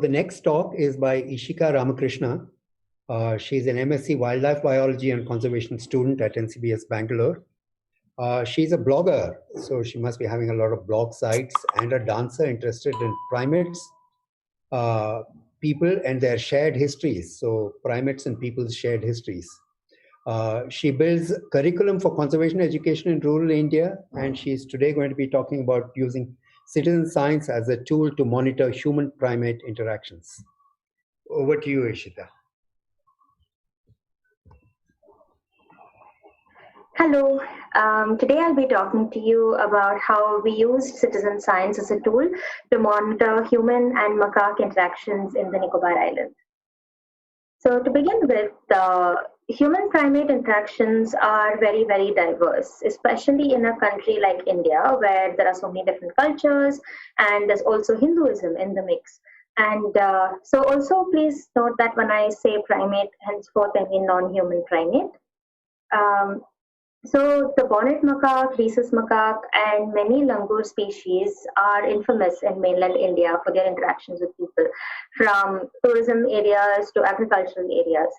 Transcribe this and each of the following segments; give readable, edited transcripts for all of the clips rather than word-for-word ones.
The next talk is by Ishika Ramakrishna. She's an MSc Wildlife Biology and Conservation student at NCBS Bangalore. She's a blogger, so she must be having a lot of blog sites, and a dancer interested in primates, people and their shared histories. So primates and people's shared histories. She builds curriculum for conservation education in rural India, and she's today going to be talking about using citizen science as a tool to monitor human-primate interactions. Over to you, Ishita. Hello. Today I'll be talking to you about how we use citizen science as a tool to monitor human and macaque interactions in the Nicobar Islands. So to begin with, human-primate interactions are very, very diverse, especially in a country like India, where there are so many different cultures, and there's also Hinduism in the mix. And so also please note that when I say primate, henceforth I mean non-human primate. So the bonnet macaque, rhesus macaque, and many langur species are infamous in mainland India for their interactions with people, from tourism areas to agricultural areas.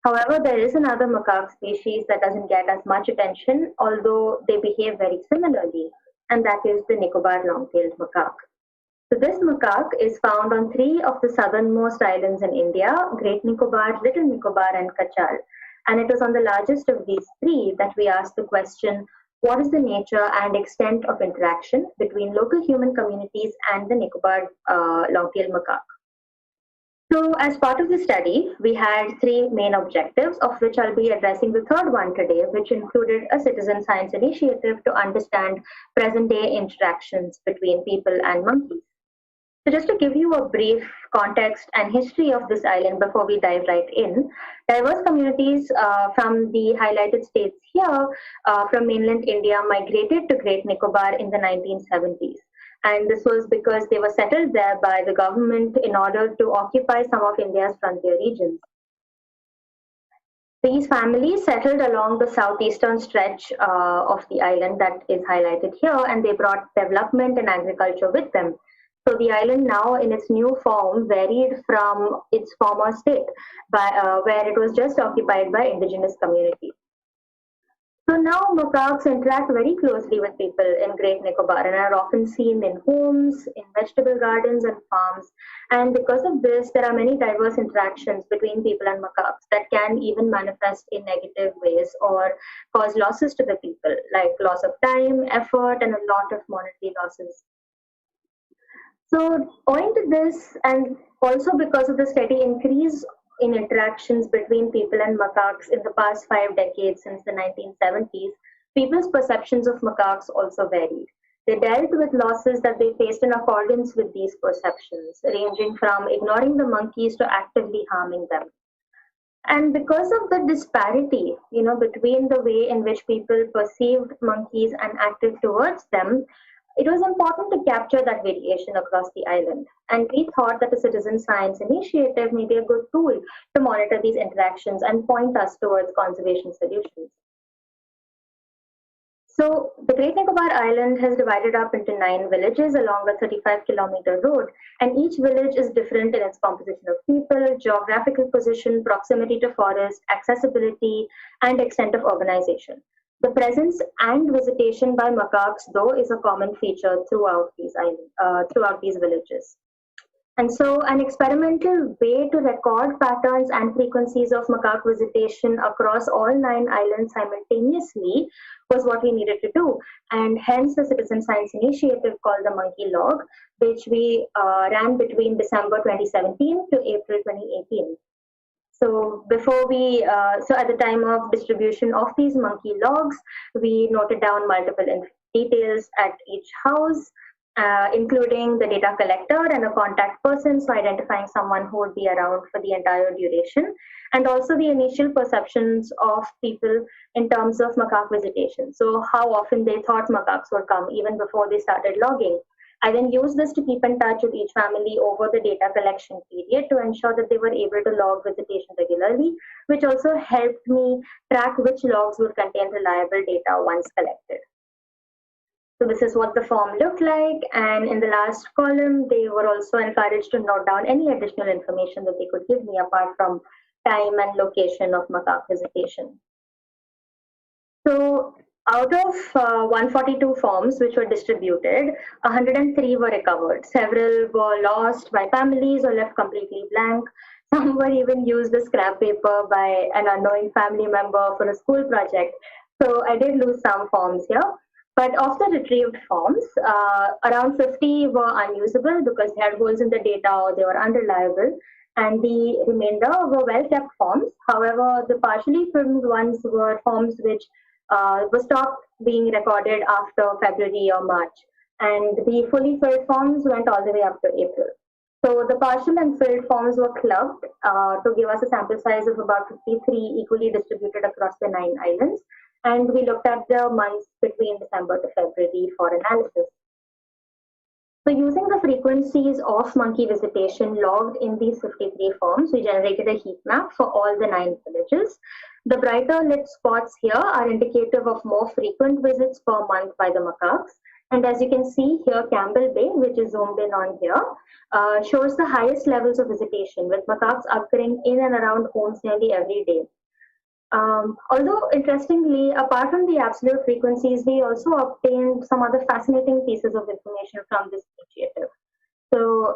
However, there is another macaque species that doesn't get as much attention, although they behave very similarly, and that is the Nicobar long-tailed macaque. So this macaque is found on three of the southernmost islands in India, Great Nicobar, Little Nicobar, and Kachal. And it was on the largest of these three that we asked the question, what is the nature and extent of interaction between local human communities and the Nicobar long-tailed macaque? So as part of the study, we had three main objectives, of which I'll be addressing the third one today, which included a citizen science initiative to understand present-day interactions between people and monkeys. So just to give you a brief context and history of this island before we dive right in, diverse communities from the highlighted states here from mainland India migrated to Great Nicobar in the 1970s. And this was because they were settled there by the government in order to occupy some of India's frontier regions. These families settled along the southeastern stretch of the island that is highlighted here, and they brought development and agriculture with them. So the island now in its new form varied from its former state where it was just occupied by indigenous communities. So now macaques interact very closely with people in Great Nicobar and are often seen in homes, in vegetable gardens and farms. And because of this, there are many diverse interactions between people and macaques that can even manifest in negative ways or cause losses to the people, like loss of time, effort, and a lot of monetary losses. So owing to this, and also because of the steady increase in interactions between people and macaques in the past 5 decades since the 1970s, people's perceptions of macaques also varied. They dealt with losses that they faced in accordance with these perceptions, ranging from ignoring the monkeys to actively harming them. And because of the disparity, between the way in which people perceived monkeys and acted towards them, it was important to capture that variation across the island. And we thought that a citizen science initiative may be a good tool to monitor these interactions and point us towards conservation solutions. So the Great Nicobar Island has divided up into 9 villages along a 35-kilometer road, and each village is different in its composition of people, geographical position, proximity to forest, accessibility, and extent of urbanization. The presence and visitation by macaques, though, is a common feature throughout these villages. And so an experimental way to record patterns and frequencies of macaque visitation across all 9 islands simultaneously was what we needed to do. And hence the citizen science initiative called the Monkey Log, which we ran between December 2017 to April 2018. So so at the time of distribution of these monkey logs, we noted down multiple details at each house, including the data collector and a contact person, so identifying someone who would be around for the entire duration, and also the initial perceptions of people in terms of macaque visitation. So how often they thought macaques would come even before they started logging. I then used this to keep in touch with each family over the data collection period to ensure that they were able to log visitation regularly, which also helped me track which logs would contain reliable data once collected. So this is what the form looked like, and in the last column, they were also encouraged to note down any additional information that they could give me apart from time and location of macaque visitation. So out of 142 forms which were distributed, 103 were recovered. Several were lost by families or left completely blank. Some were even used as scrap paper by an unknown family member for a school project. So I did lose some forms here. But of the retrieved forms, around 50 were unusable because they had holes in the data or they were unreliable. And the remainder were well kept forms. However, the partially filmed ones were forms which was stopped being recorded after February or March. And the fully filled forms went all the way up to April. So the partial and filled forms were clubbed to give us a sample size of about 53 equally distributed across the 9 islands. And we looked at the months between December to February for analysis. So using the frequencies of monkey visitation logged in these 53 forms, we generated a heat map for all the 9 villages. The brighter lit spots here are indicative of more frequent visits per month by the macaques. And as you can see here, Campbell Bay, which is zoomed in on here, shows the highest levels of visitation, with macaques occurring in and around homes nearly every day. Although interestingly, apart from the absolute frequencies, we also obtained some other fascinating pieces of information from this initiative. So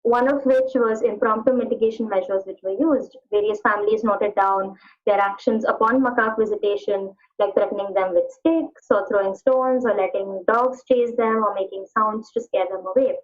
one of which was impromptu mitigation measures which were used. Various families noted down their actions upon macaque visitation, like threatening them with sticks or throwing stones or letting dogs chase them or making sounds to scare them away.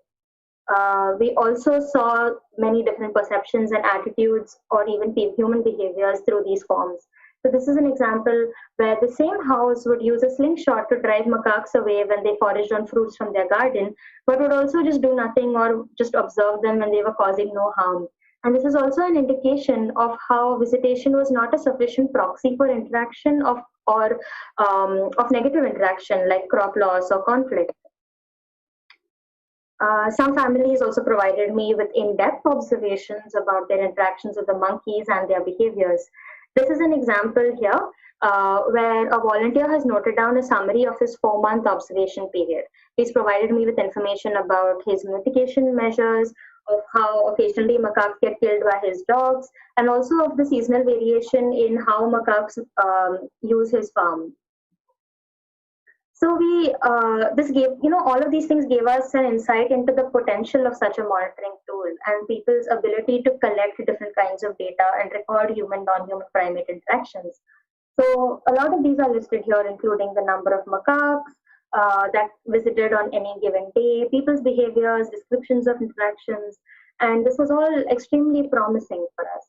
We also saw many different perceptions and attitudes or even human behaviors through these forms. So this is an example where the same house would use a slingshot to drive macaques away when they foraged on fruits from their garden, but would also just do nothing or just observe them when they were causing no harm. And this is also an indication of how visitation was not a sufficient proxy for interaction of negative interaction like crop loss or conflict. Some families also provided me with in-depth observations about their interactions with the monkeys and their behaviors. This is an example here where a volunteer has noted down a summary of his 4-month observation period. He's provided me with information about his mitigation measures, of how occasionally macaques get killed by his dogs, and also of the seasonal variation in how macaques use his farm. So this gave, all of these things gave us an insight into the potential of such a monitoring tool and people's ability to collect different kinds of data and record human, non-human primate interactions. So a lot of these are listed here, including the number of macaques that visited on any given day, people's behaviors, descriptions of interactions, and this was all extremely promising for us.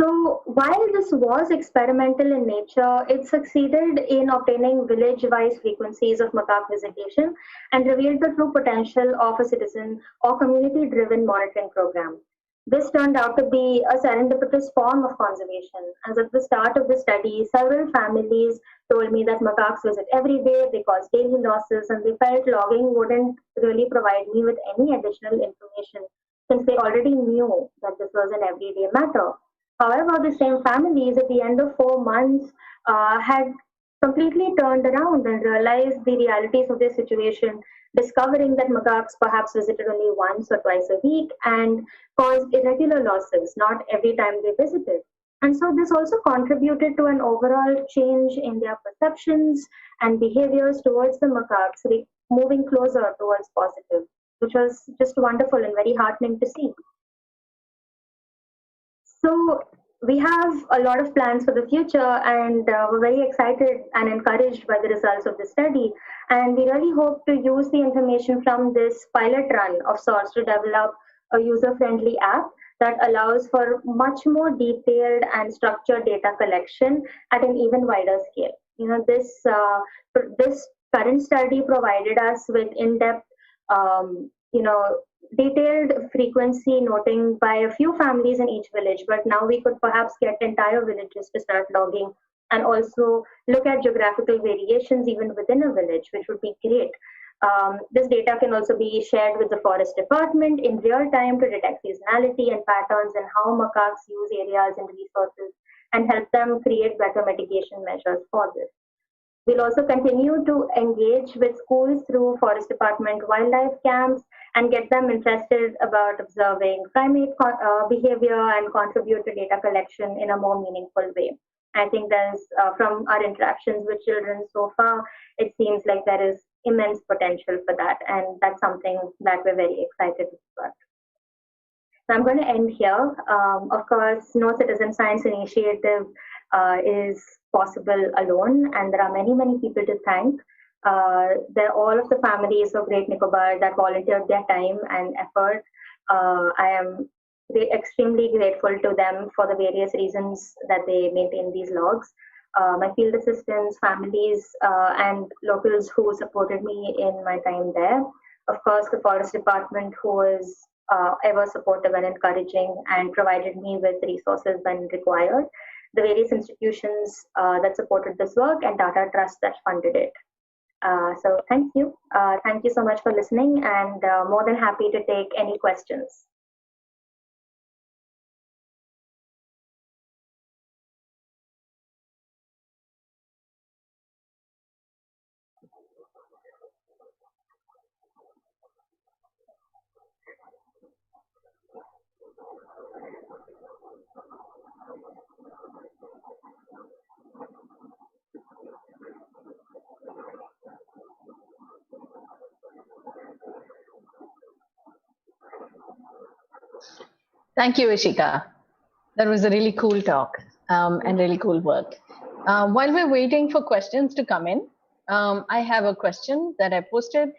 So while this was experimental in nature, it succeeded in obtaining village-wise frequencies of macaque visitation and revealed the true potential of a citizen or community-driven monitoring program. This turned out to be a serendipitous form of conservation, as at the start of the study, several families told me that macaques visit every day, they cause daily losses, and they felt logging wouldn't really provide me with any additional information since they already knew that this was an everyday matter. However, the same families at the end of 4 months had completely turned around and realized the realities of their situation, discovering that macaques perhaps visited only once or twice a week and caused irregular losses, not every time they visited. And so this also contributed to an overall change in their perceptions and behaviors towards the macaques, moving closer towards positive, which was just wonderful and very heartening to see. So we have a lot of plans for the future, and we're very excited and encouraged by the results of the study. And we really hope to use the information from this pilot run of sorts to develop a user-friendly app that allows for much more detailed and structured data collection at an even wider scale. This current study provided us with in-depth, detailed frequency noting by a few families in each village, but now we could perhaps get entire villages to start logging and also look at geographical variations even within a village, which would be great. This data can also be shared with the forest department in real time to detect seasonality and patterns and how macaques use areas and resources and help them create better mitigation measures for this. We'll also continue to engage with schools through Forest Department wildlife camps and get them interested about observing primate behavior and contribute to data collection in a more meaningful way. I think there's, from our interactions with children so far, it seems like there is immense potential for that, and that's something that we're very excited about. So I'm going to end here. Of course, no citizen science initiative is possible alone, and there are many, many people to thank. They're all of the families of Great Nicobar that volunteered their time and effort. I am extremely grateful to them for the various reasons that they maintain these logs. My field assistants, families, and locals who supported me in my time there. Of course, the Forest Department, who was ever supportive and encouraging and provided me with resources when required. The various institutions that supported this work and data trusts that funded it. So thank you. Thank you so much for listening, and more than happy to take any questions. Thank you, Ishika. That was a really cool talk and really cool work. While we're waiting for questions to come in, I have a question that I posted.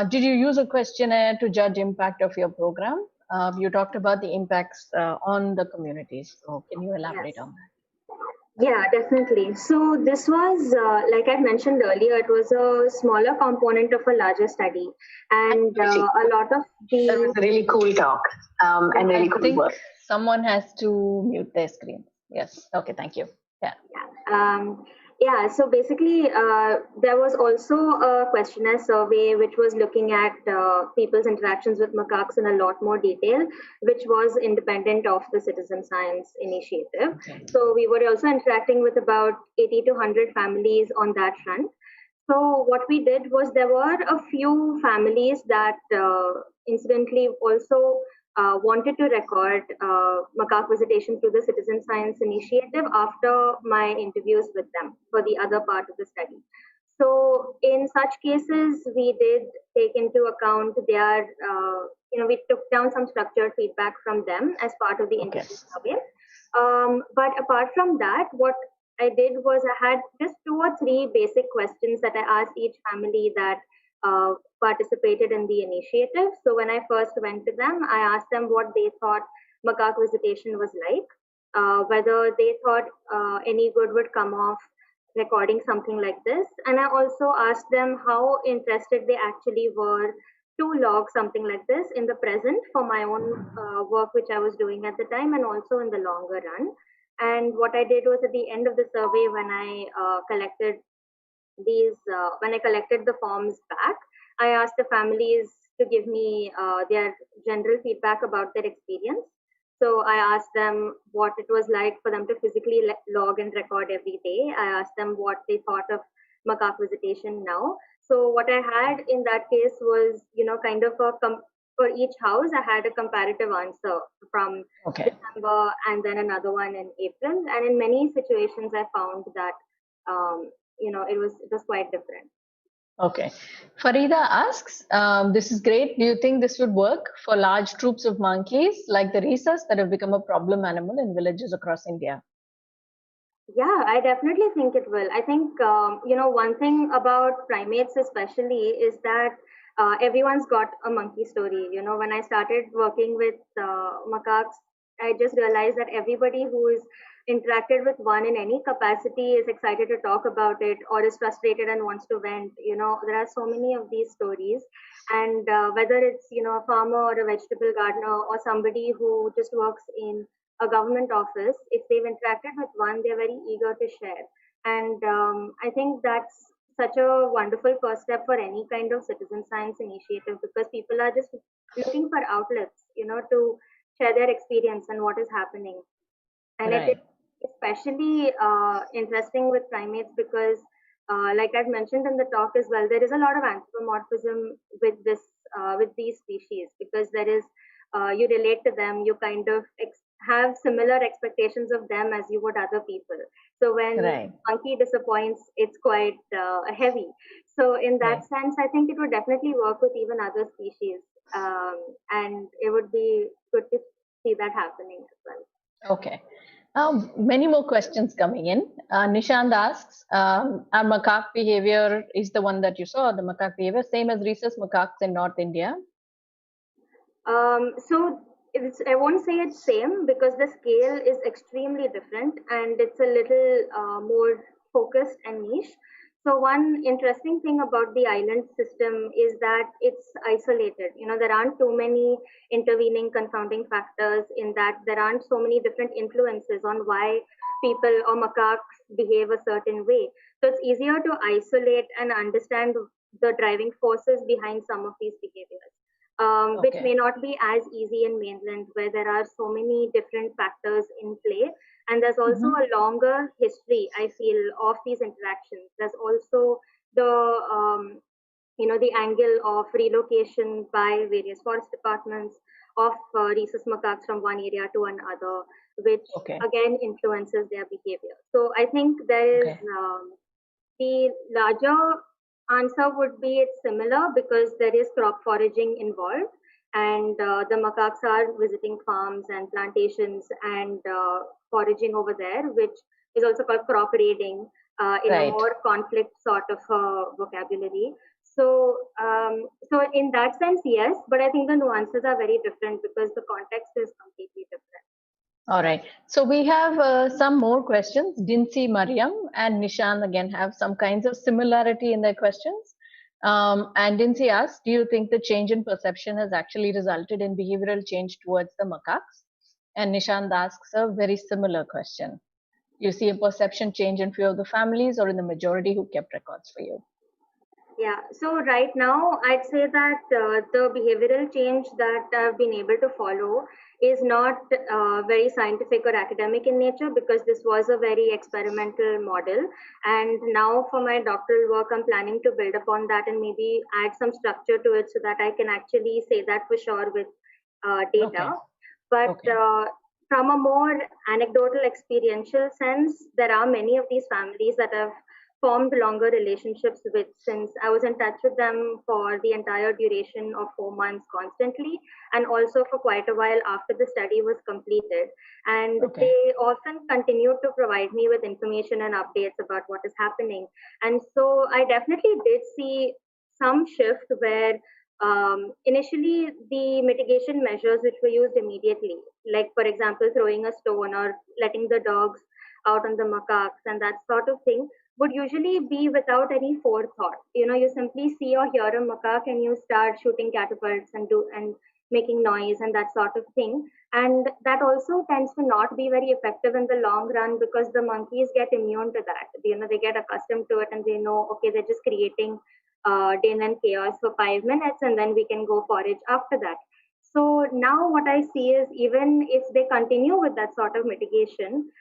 Did you use a questionnaire to judge impact of your program? You talked about the impacts on the communities. So can you elaborate on that? Yeah, definitely. So this was, like I mentioned earlier, it was a smaller component of a larger study, and a lot of the. That was a really cool talk and really cool work. Someone has to mute their screen. Yes. Okay. Thank you. Yeah. Yeah, so basically, there was also a questionnaire survey which was looking at people's interactions with macaques in a lot more detail, which was independent of the citizen science initiative. Okay. So we were also interacting with about 80 to 100 families on that front. So what we did was there were a few families that incidentally also wanted to record macaque visitation through the citizen science initiative after my interviews with them for the other part of the study. So in such cases, we did take into account their, we took down some structured feedback from them as part of the interview survey. But apart from that, what I did was I had just 2 or 3 basic questions that I asked each family that participated in the initiative. So when I first went to them, I asked them what they thought macaque visitation was like, whether they thought any good would come off recording something like this. And I also asked them how interested they actually were to log something like this in the present for my own work, which I was doing at the time, and also in the longer run. And what I did was at the end of the survey, when I collected the forms back, I asked the families to give me their general feedback about their experience. So I asked them what it was like for them to physically log and record every day. I asked them what they thought of macaque visitation now. So what I had in that case was, kind of for each house, I had a comparative answer from December and then another one in April. And in many situations, I found that it was quite different. Okay. Farida asks, this is great. Do you think this would work for large troops of monkeys like the rhesus that have become a problem animal in villages across India? Yeah, I definitely think it will. I think, one thing about primates especially is that everyone's got a monkey story. When I started working with macaques, I just realized that everybody who is interacted with one in any capacity is excited to talk about it or is frustrated and wants to vent. There are so many of these stories. And whether it's, a farmer or a vegetable gardener or somebody who just works in a government office, if they've interacted with one, they're very eager to share. And I think that's such a wonderful first step for any kind of citizen science initiative, because people are just looking for outlets, to share their experience and what is happening. And it is especially interesting with primates because like I've mentioned in the talk as well, there is a lot of anthropomorphism with with these species, because there is you relate to them, you kind of have similar expectations of them as you would other people. So when Right. monkey disappoints, it's quite heavy. So in that Right. sense, I think it would definitely work with even other species, and it would be good to see that happening as well. Okay. Many more questions coming in. Nishant asks, our macaque behavior is the one that you saw, the macaque behavior, same as rhesus macaques in North India? So I won't say it's same, because the scale is extremely different and it's a little more focused and niche. So one interesting thing about the island system is that it's isolated. There aren't too many intervening confounding factors, in that there aren't so many different influences on why people or macaques behave a certain way. So it's easier to isolate and understand the driving forces behind some of these behaviors, which Okay. may not be as easy in mainland, where there are so many different factors in play. And there's also Mm-hmm. a longer history, I feel, of these interactions. There's also the the angle of relocation by various forest departments of rhesus macaques from one area to another, which Okay. again influences their behavior. So I think there is Okay. the larger answer would be it's similar, because there is crop foraging involved, and the macaques are visiting farms and plantations and foraging over there, which is also called crop raiding in a Right. more conflict sort of vocabulary. So in that sense, yes, but I think the nuances are very different because the context is completely different. All right. So we have some more questions. Dinsi Mariam and Nishan again have some kinds of similarity in their questions. And Dinsi asks, do you think the change in perception has actually resulted in behavioral change towards the macaques? And Nishant asks a very similar question. You see a perception change in few of the families or in the majority who kept records for you? Yeah, so right now I'd say that the behavioral change that I've been able to follow is not very scientific or academic in nature, because this was a very experimental model. And now for my doctoral work, I'm planning to build upon that and maybe add some structure to it so that I can actually say that for sure with data. Okay. But Okay. from a more anecdotal experiential sense, there are many of these families that have formed longer relationships with, since I was in touch with them for the entire duration of 4 months constantly, and also for quite a while after the study was completed. And Okay. they often continued to provide me with information and updates about what is happening. And so I definitely did see some shift where initially the mitigation measures which were used immediately, like for example throwing a stone or letting the dogs out on the macaques and that sort of thing, would usually be without any forethought. You simply see or hear a macaque and you start shooting catapults and making noise and that sort of thing. And that also tends to not be very effective in the long run, because the monkeys get immune to that. They get accustomed to it and they know, okay, they're just creating din and chaos for 5 minutes and then we can go forage after that. So now what I see is, even if they continue with that sort of mitigation,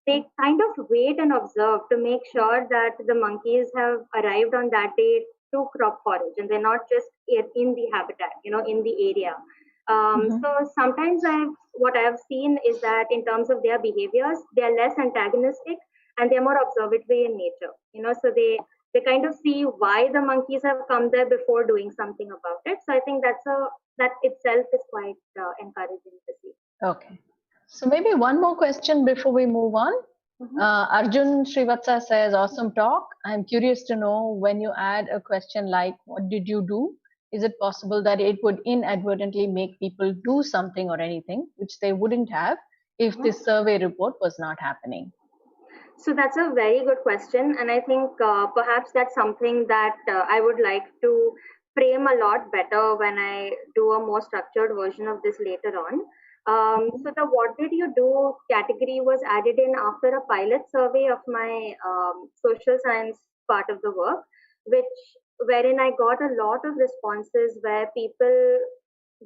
they kind of wait and observe to make sure that the monkeys have arrived on that day to crop forage and they're not just in the habitat, in the area. Mm-hmm. So sometimes what I've seen is that in terms of their behaviors, they're less antagonistic and they're more observatory in nature. So they kind of see why the monkeys have come there before doing something about it. So I think that itself is quite encouraging to see. Okay. So maybe one more question before we move on. Mhm. Arjun Srivatsa says, awesome talk. I'm curious to know, when you add a question like, what did you do? Is it possible that it would inadvertently make people do something or anything which they wouldn't have if Mhm. this survey report was not happening? So that's a very good question, and I think perhaps that's something that I would like to frame a lot better when I do a more structured version of this later on. So the "What did you do" category was added in after a pilot survey of my social science part of the work, which wherein I got a lot of responses where people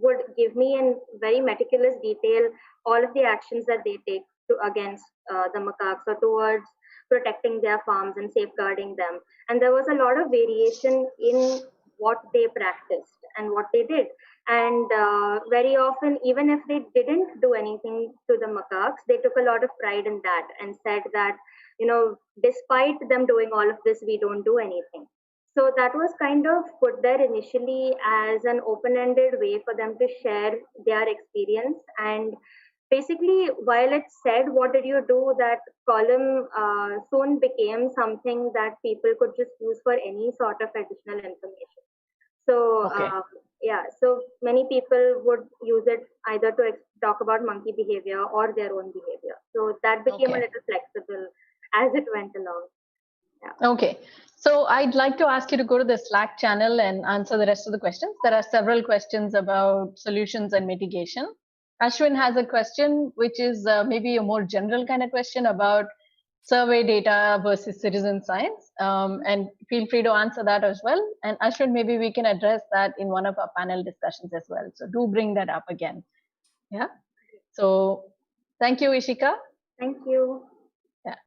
would give me in very meticulous detail all of the actions that they take against the macaques or towards protecting their farms and safeguarding them. And there was a lot of variation in what they practiced and what they did. And very often, even if they didn't do anything to the macaques, they took a lot of pride in that and said that, despite them doing all of this, we don't do anything. So that was kind of put there initially as an open-ended way for them to share their experience. And basically, while it said, what did you do, that column soon became something that people could just use for any sort of additional information. So Okay. yeah, so many people would use it either to talk about monkey behavior or their own behavior. So that became a Okay. little flexible as it went along. Yeah. Okay. So I'd like to ask you to go to the Slack channel and answer the rest of the questions. There are several questions about solutions and mitigation. Ashwin has a question, which is maybe a more general kind of question about survey data versus citizen science. And feel free to answer that as well. And Ashwin, maybe we can address that in one of our panel discussions as well. So do bring that up again. Yeah. So thank you, Ishika. Thank you. Yeah.